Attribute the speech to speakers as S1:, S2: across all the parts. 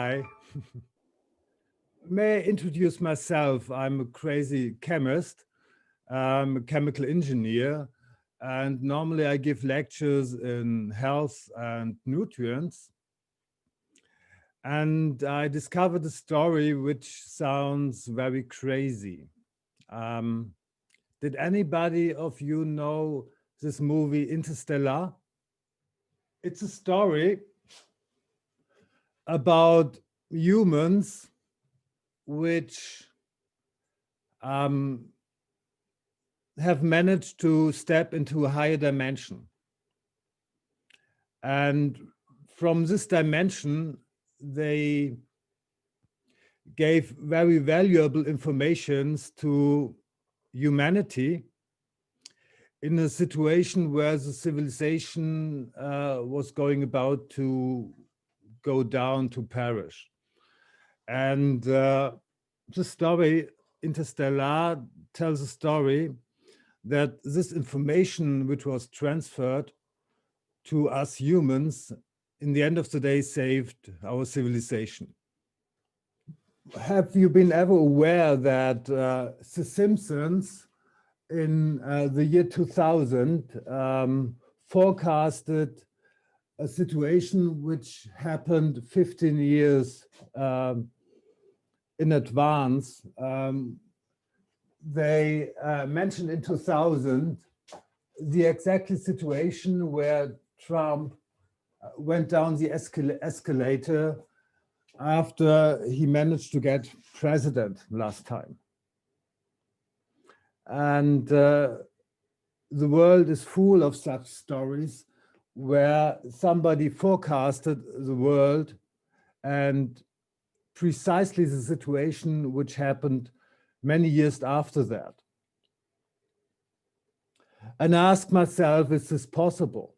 S1: Hi. May I introduce myself? I'm a crazy chemist. I'm a chemical engineer, and normally I give lectures in health and nutrients. And I discovered a story which sounds very crazy. Um, did anybody of you know this movie Interstellar? It's a story about humans which have managed to step into a higher dimension. And from this dimension, they gave very valuable informations to humanity in a situation where the civilization was going about to go down to perish. And the story, Interstellar, tells a story that this information which was transferred to us humans, in the end of the day, saved our civilization. Have you been ever aware that The Simpsons in the year 2000 forecasted a situation which happened 15 years in advance? They mentioned in 2000 the exact situation where Trump went down the escalator after he managed to get president last time. And the world is full of such stories where somebody forecasted the world and precisely the situation which happened many years after that. And I asked myself, is this possible?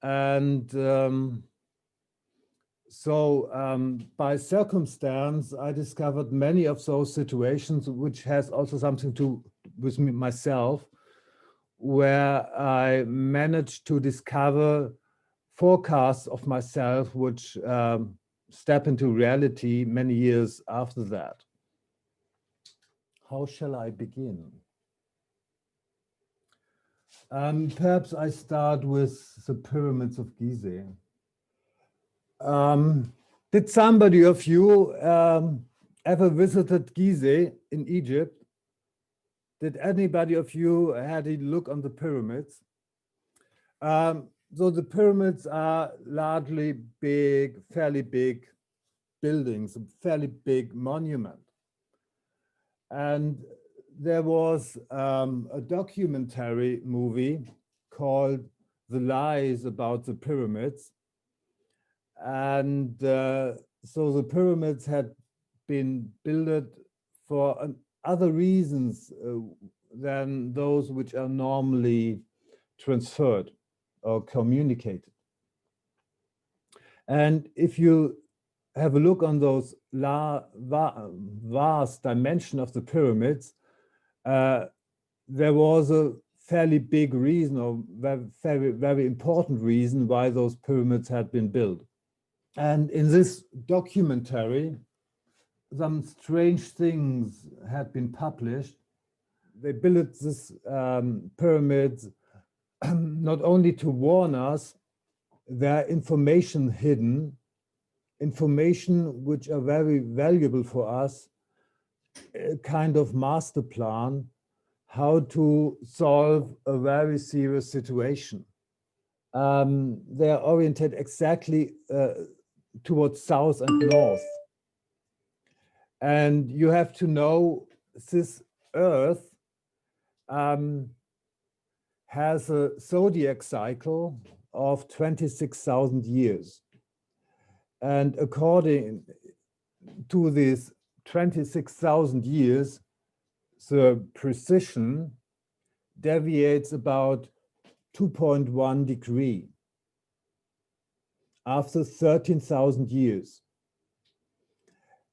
S1: And by circumstance, I discovered many of those situations, which has also something to do with myself, where I managed to discover forecasts of myself, which step into reality many years after that. How shall I begin? Perhaps I start with the pyramids of Gizeh. Did somebody of you ever visited Gizeh in Egypt? Did anybody of you had a look on the pyramids? So the pyramids are largely big, fairly big buildings, a fairly big monument. And there was a documentary movie called The Lies About the Pyramids. And so the pyramids had been built for other reasons than those which are normally transferred or communicated. And if you have a look on those vast dimension of the pyramids, there was a fairly big reason, or very important reason, why those pyramids had been built. And in this documentary, some strange things had been published. They built this pyramids not only to warn us, there are information hidden, information which are very valuable for us, a kind of master plan, how to solve a very serious situation. They are oriented exactly towards south and north. And you have to know this Earth has a zodiac cycle of 26,000 years. And according to these 26,000 years, the precision deviates about 2.1 degree after 13,000 years.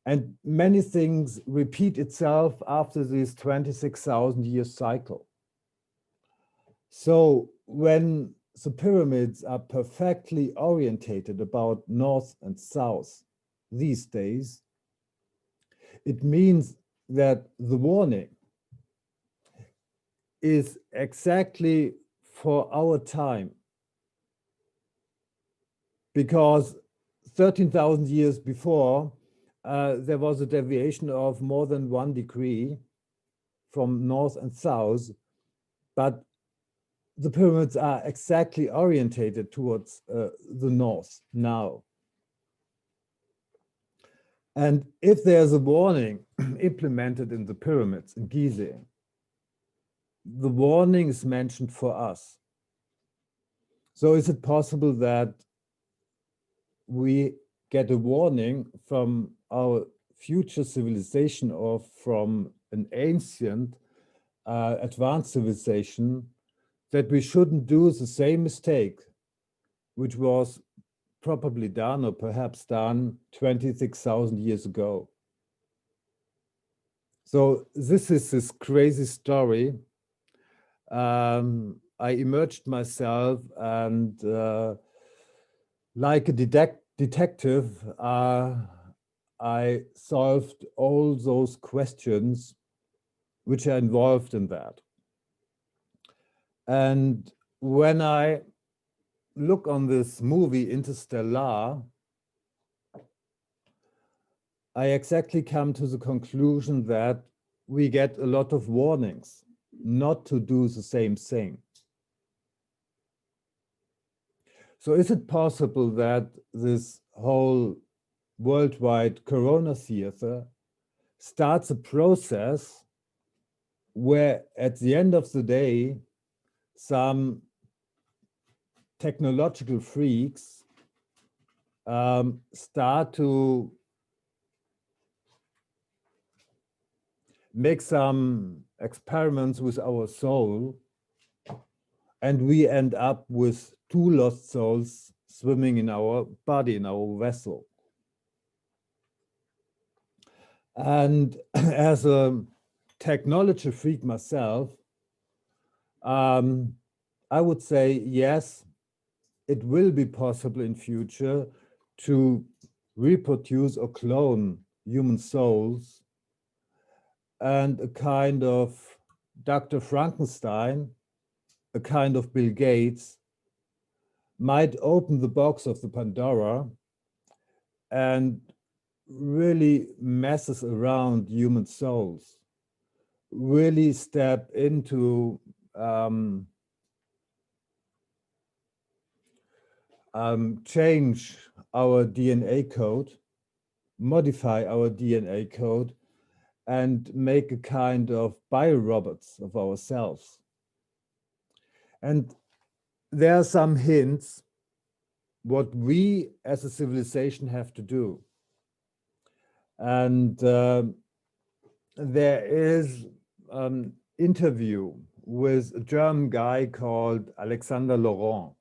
S1: And many things repeat itself after this 26,000 year cycle. So when the pyramids are perfectly orientated about north and south these days, it means that the warning is exactly for our time, because 13,000 years before, there was a deviation of more than 1 degree from north and south, but the pyramids are exactly orientated towards the north now. And if there's a warning implemented in the pyramids in Gizeh, the warning is mentioned for us. So is it possible that we get a warning from our future civilization or from an ancient advanced civilization that we shouldn't do the same mistake, which was probably done or perhaps done 26,000 years ago? So this is this crazy story. I immersed myself and like a detective, I solved all those questions which are involved in that. And when I look on this movie, Interstellar, I exactly come to the conclusion that we get a lot of warnings not to do the same thing. So is it possible that this whole worldwide corona theater starts a process where at the end of the day, some technological freaks start to make some experiments with our soul, and we end up with 2 lost souls swimming in our body, in our vessel. And as a technology freak myself, I would say, yes, it will be possible in future to reproduce or clone human souls, and a kind of Dr. Frankenstein, a kind of Bill Gates, might open the box of the Pandora and really messes around human souls, really step into change our DNA code, modify our DNA code, and make a kind of biorobots of ourselves. And there are some hints what we as a civilization have to do. And there is an interview with a German guy called Alexander Laurent.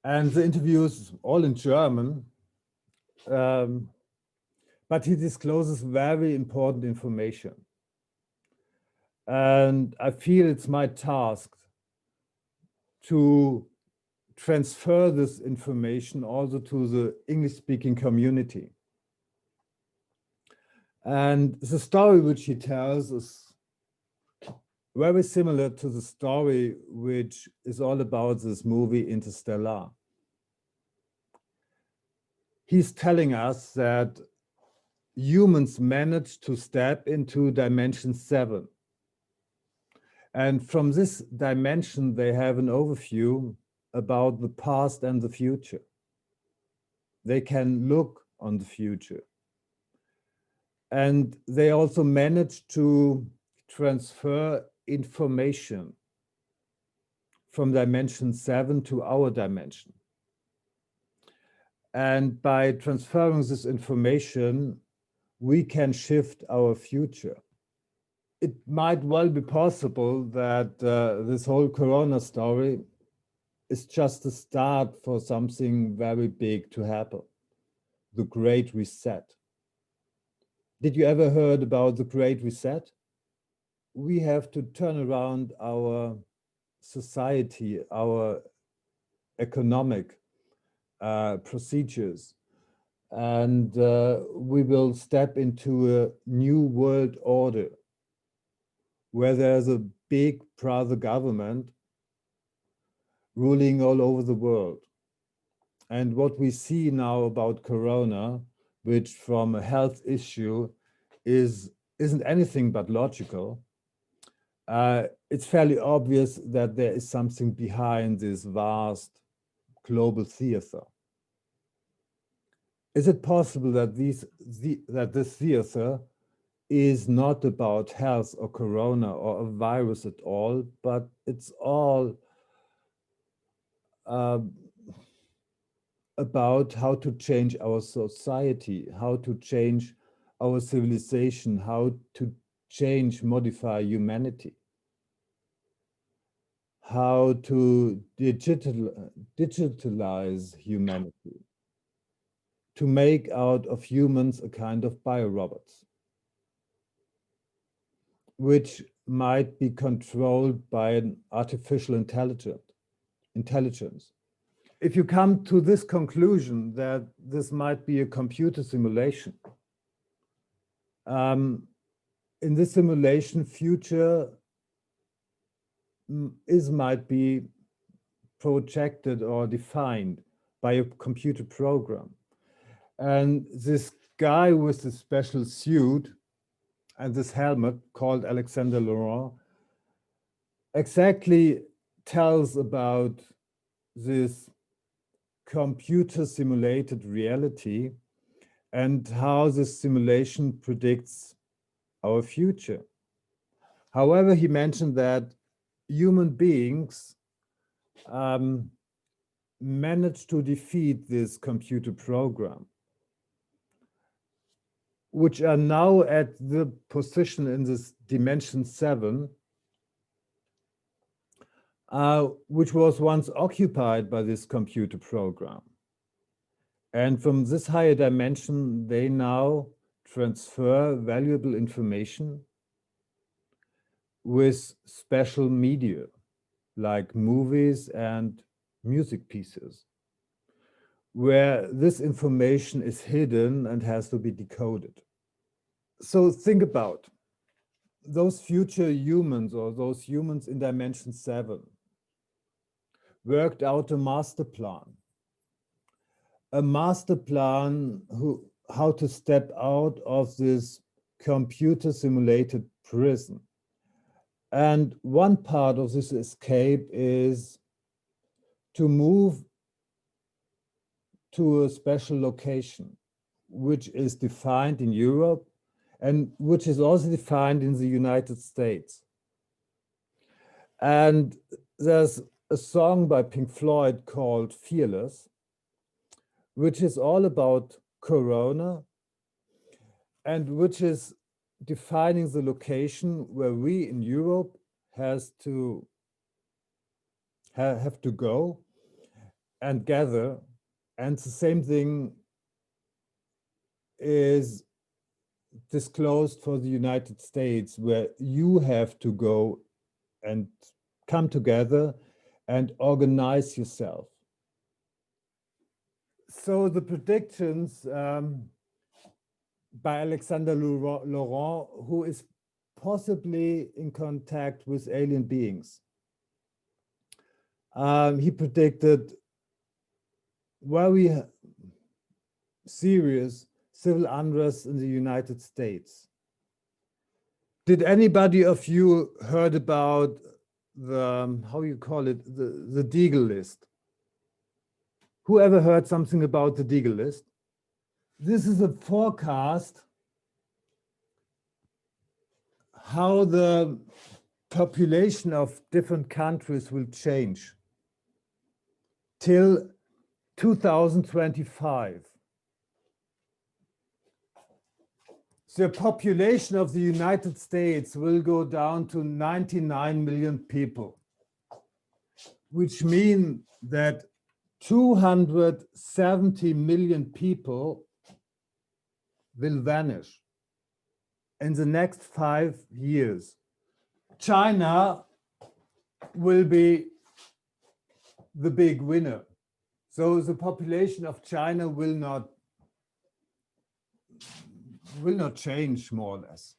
S1: And the interview is all in German, but he discloses very important information. And I feel it's my task to transfer this information also to the English-speaking community. And the story which he tells is very similar to the story which is all about this movie Interstellar. He's telling us that humans managed to step into dimension 7. And from this dimension, they have an overview about the past and the future. They can look on the future. And they also managed to transfer information from dimension 7 to our dimension. And by transferring this information, we can shift our future. It might well be possible that this whole Corona story is just a start for something very big to happen, the Great Reset. Did you ever heard about the Great Reset? We have to turn around our society, our economic procedures. And we will step into a new world order where there's a big brother government ruling all over the world. And what we see now about Corona, which from a health issue isn't anything but logical, it's fairly obvious that there is something behind this vast global theater. Is it possible that this theater is not about health or Corona or a virus at all, but it's all about how to change our society, how to change our civilization, how to change, modify humanity, how to digitalize humanity, to make out of humans a kind of biorobots, which might be controlled by an artificial intelligence. If you come to this conclusion that this might be a computer simulation, in this simulation, future might be projected or defined by a computer program. And this guy with the special suit and this helmet called Alexander Laurent exactly tells about this computer simulated reality and how this simulation predicts our future. However, he mentioned that human beings managed to defeat this computer program, which are now at the position in this dimension 7, which was once occupied by this computer program. And from this higher dimension, they now transfer valuable information with special media, like movies and music pieces, where this information is hidden and has to be decoded. So think about those future humans, or those humans in dimension 7, worked out a master plan how to step out of this computer simulated prison. And one part of this escape is to move to a special location, which is defined in Europe and which is also defined in the United States. And there's a song by Pink Floyd called Fearless, which is all about Corona and which is defining the location where we in Europe have to go and gather. And the same thing is disclosed for the United States, where you have to go and come together and organize yourself. So the predictions by Alexander Laurent, who is possibly in contact with alien beings. He predicted very serious civil unrest in the United States. Did anybody of you heard about the, how you call it, the Deagle list? Who ever heard something about the Deagle list? This is a forecast how the population of different countries will change till 2025. The population of the United States will go down to 99 million people, which means that 270 million people will vanish in the next 5 years. China will be the big winner. So the population of China will not change, more or less.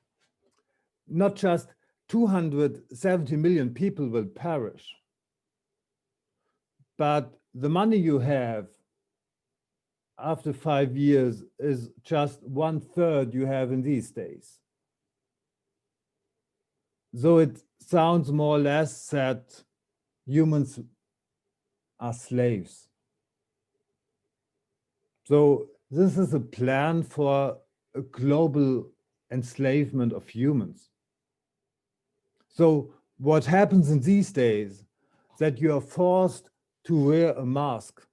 S1: Not just 270 million people will perish, but the money you have after 5 years is just 1/3 you have in these days. So it sounds more or less that humans are slaves. So this is a plan for a global enslavement of humans. So what happens in these days, that you are forced to wear a mask.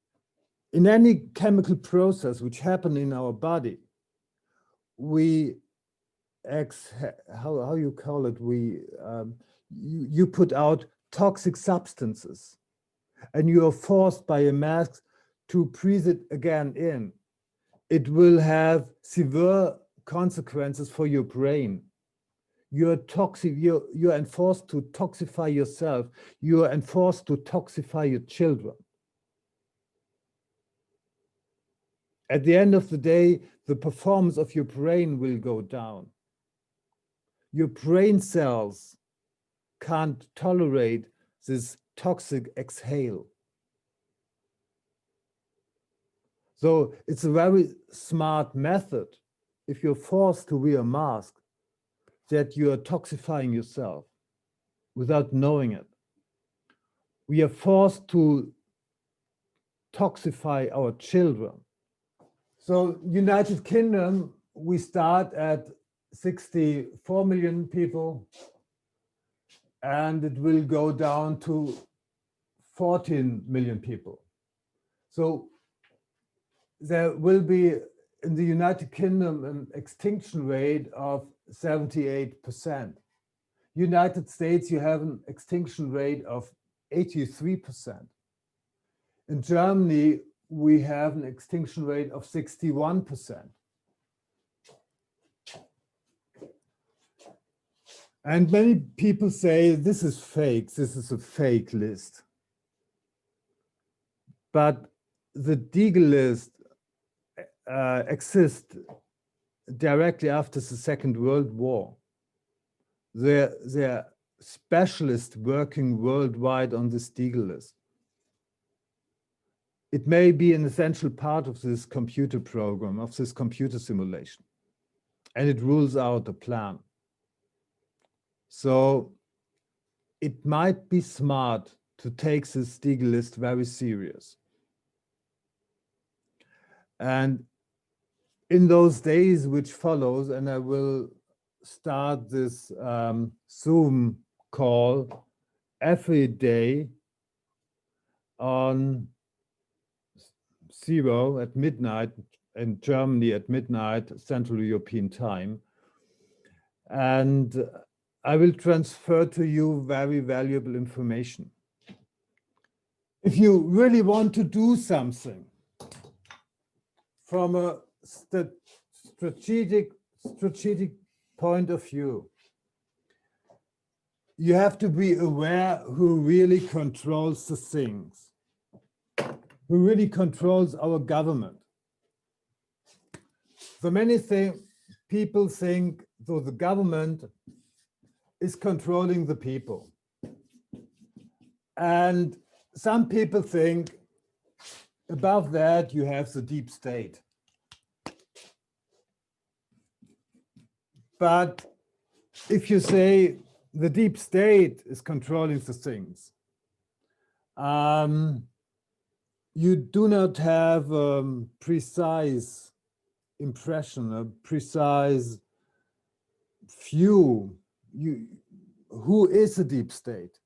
S1: In any chemical process which happen in our body, we how you call it, you put out toxic substances, and you are forced by a mask to breathe it again in. It will have severe consequences for your brain. You're toxic, you're enforced to toxify yourself. You are enforced to toxify your children. At the end of the day, the performance of your brain will go down. Your brain cells can't tolerate this toxic exhale. So it's a very smart method, if you're forced to wear a mask, that you are toxifying yourself without knowing it. We are forced to toxify our children. So United Kingdom, we start at 64 million people, and it will go down to 14 million people. So there will be in the United Kingdom an extinction rate of 78%. United States, you have an extinction rate of 83%. In Germany, we have an extinction rate of 61%. And many people say this is fake, this is a fake list. But the Deagle list exists directly after the Second World War. They're specialists working worldwide on this Deagle list. It may be an essential part of this computer program, of this computer simulation, and it rules out a plan. So it might be smart to take this Deagle list very serious. And in those days which follows, and I will start this Zoom call every day on 0 at midnight in Germany, at midnight Central European time. And I will transfer to you very valuable information. If you really want to do something from a strategic point of view, you have to be aware who really controls the things, who really controls our government. So many people think so the government is controlling the people. And some people think above that you have the deep state. But if you say the deep state is controlling the things, you do not have a precise impression, a precise view. Who is the deep state?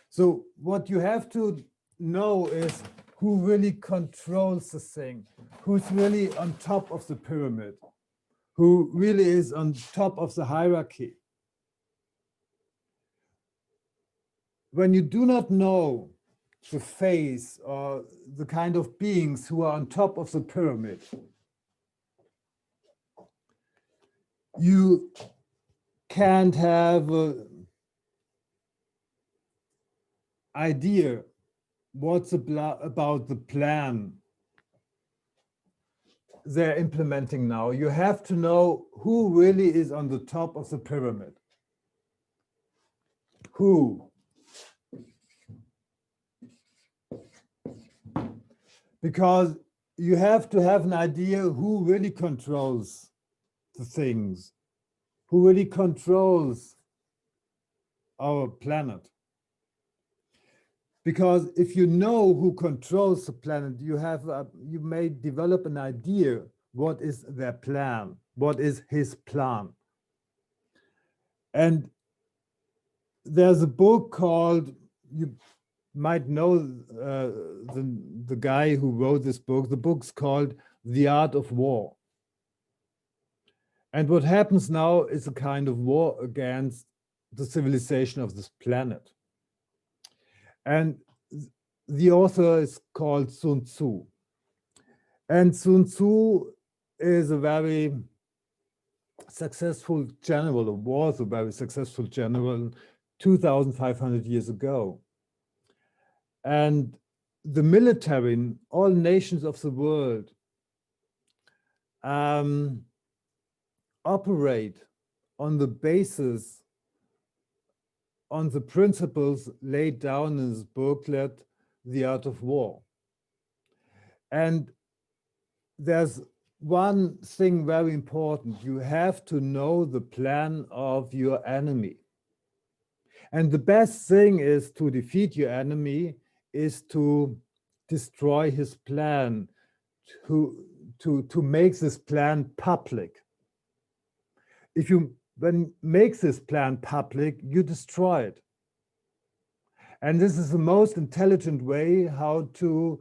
S1: So what you have to know is who really controls the thing, who's really on top of the pyramid, who really is on top of the hierarchy. When you do not know the face or the kind of beings who are on top of the pyramid, you can't have an idea what's about the plan they're implementing now. You have to know who really is on the top of the pyramid. Who? Because you have to have an idea who really controls the things, who really controls our planet. Because if you know who controls the planet, you may develop an idea what is their plan, what is his plan. And there's a book called, you might know the guy who wrote this book. The book's called The Art of War. And what happens now is a kind of war against the civilization of this planet. And the author is called Sun Tzu. And Sun Tzu is a very successful general, or was a very successful general 2,500 years ago. And the military in all nations of the world operate on the basis, on the principles laid down in this booklet, The Art of War. And there's one thing very important. You have to know the plan of your enemy. And the best thing is to defeat your enemy is to destroy his plan, to make this plan public. If you then make this plan public, you destroy it. And this is the most intelligent way how to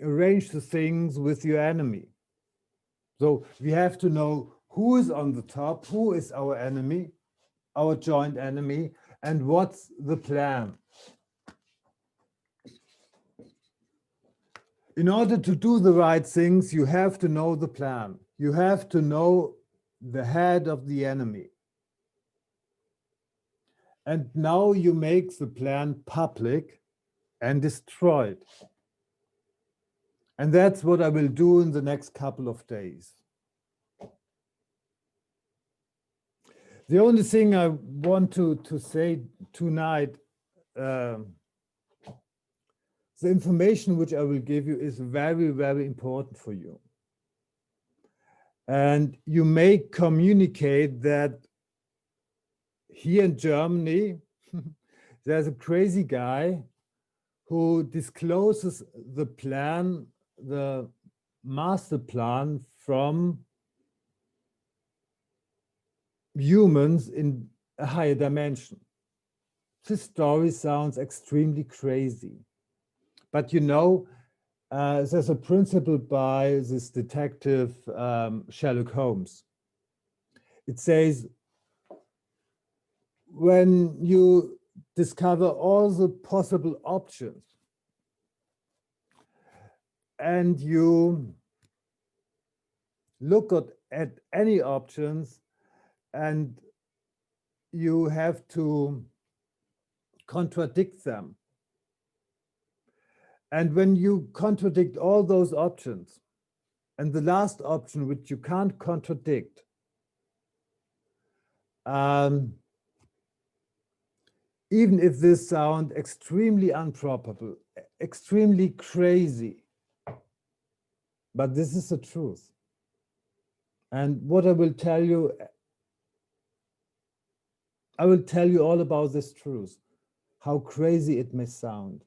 S1: arrange the things with your enemy. So we have to know who is on the top, who is our enemy, our joint enemy, and what's the plan. In order to do the right things, you have to know the plan. You have to know the head of the enemy. And now you make the plan public and destroy it. And that's what I will do in the next couple of days. The only thing I want to say tonight, the information which I will give you is very, very important for you. And you may communicate that here in Germany, there's a crazy guy who discloses the plan, the master plan from humans in a higher dimension. This story sounds extremely crazy. But you know, there's a principle by this detective Sherlock Holmes. It says, when you discover all the possible options and you look at any options and you have to contradict them. And when you contradict all those options, and the last option which you can't contradict, even if this sounds extremely improbable, extremely crazy, but this is the truth. And what I will tell you all about this truth, how crazy it may sound.